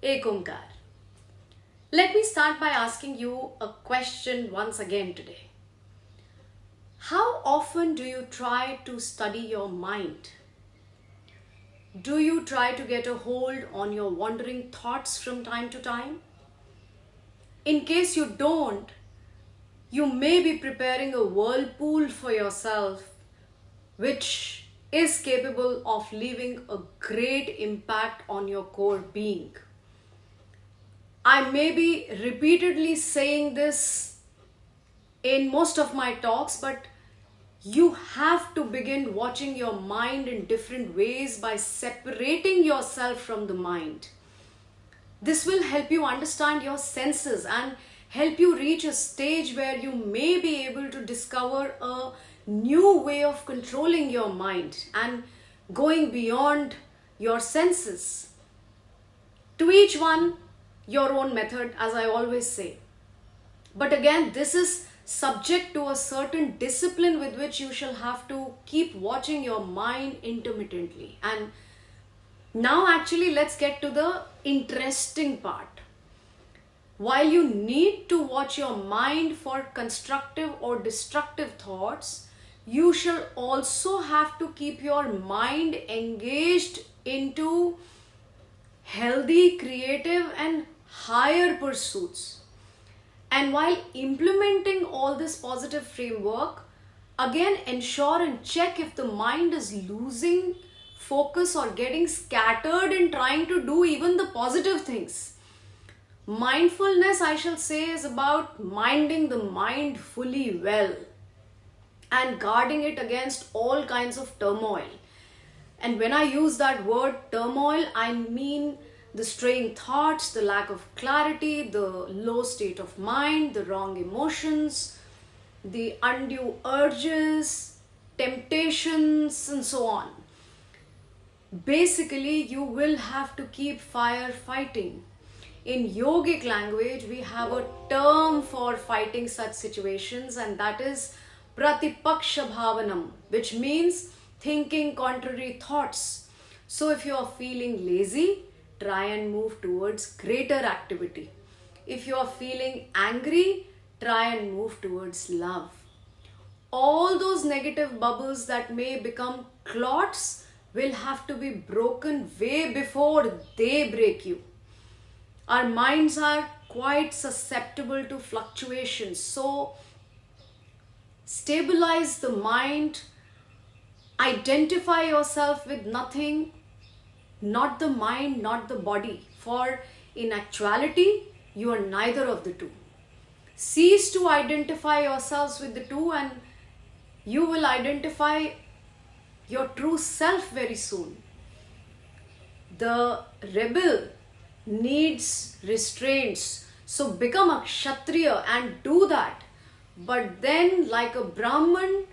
Ek Omkar. Let me start by asking you a question once again today. How often do you try to study your mind? Do you try to get a hold on your wandering thoughts from time to time? In case you don't, you may be preparing a whirlpool for yourself which is capable of leaving a great impact on your core being. I may be repeatedly saying this in most of my talks, but you have to begin watching your mind in different ways by separating yourself from the mind. This will help you understand your senses and help you reach a stage where you may be able to discover a new way of controlling your mind and going beyond your senses. To each one, your own method, as I always say. But again, this is subject to a certain discipline with which you shall have to keep watching your mind intermittently. And now, actually, let's get to the interesting part. While you need to watch your mind for constructive or destructive thoughts, you shall also have to keep your mind engaged into healthy, creative, and higher pursuits. And while implementing all this positive framework, again ensure and check if the mind is losing focus or getting scattered in trying to do even the positive things. Mindfulness, I shall say, is about minding the mind fully well and guarding it against all kinds of turmoil. And when I use that word turmoil, I mean the straying thoughts, the lack of clarity, the low state of mind, the wrong emotions, the undue urges, temptations, and so on. Basically, you will have to keep fighting. In yogic language, we have a term for fighting such situations, and that is pratipaksha bhavanam, which means thinking contrary thoughts. So if you are feeling lazy, try and move towards greater activity. If you are feeling angry, try and move towards love. All those negative bubbles that may become clots will have to be broken way before they break you. Our minds are quite susceptible to fluctuations, so stabilize the mind, identify yourself with nothing, not the mind, not the body, for in actuality, you are neither of the two. Cease to identify yourselves with the two, and you will identify your true self very soon. The rebel needs restraints, so become a Kshatriya and do that. But then, like a Brahman,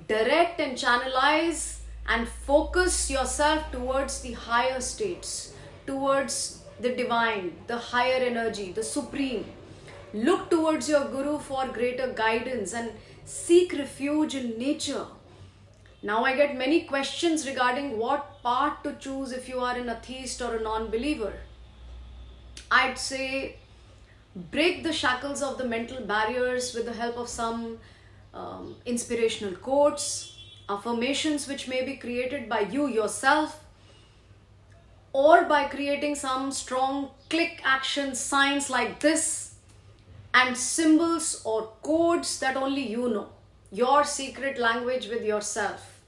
direct and channelize and focus yourself towards the higher states, towards the divine, the higher energy, the supreme. Look towards your guru for greater guidance and seek refuge in nature. Now I get many questions regarding what path to choose if you are an atheist or a non-believer. I'd say break the shackles of the mental barriers with the help of some inspirational quotes, affirmations which may be created by you yourself, or by creating some strong click action signs like this, and symbols or codes that only you know, your secret language with yourself.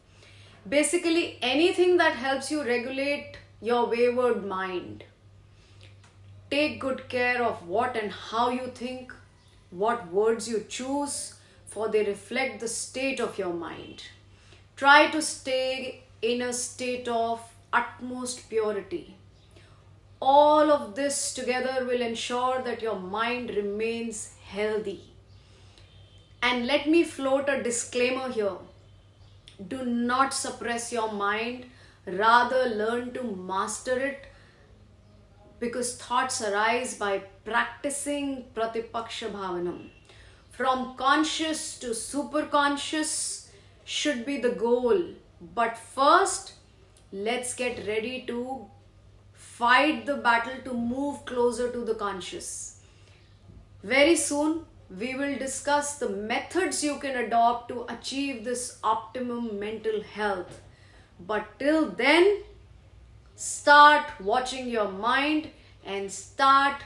Basically, anything that helps you regulate your wayward mind. Take good care of what and how you think, what words you choose, for they reflect the state of your mind. Try to stay in a state of utmost purity. All of this together will ensure that your mind remains healthy. And let me float a disclaimer here. Do not suppress your mind, rather learn to master it, because thoughts arise by practicing pratipaksha bhavanam. From conscious to superconscious should be the goal. But first, let's get ready to fight the battle to move closer to the conscious. Very soon, we will discuss the methods you can adopt to achieve this optimum mental health. But till then, start watching your mind and start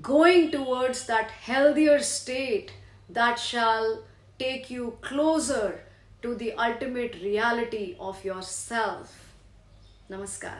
going towards that healthier state that shall take you closer to the ultimate reality of yourself. Namaskar.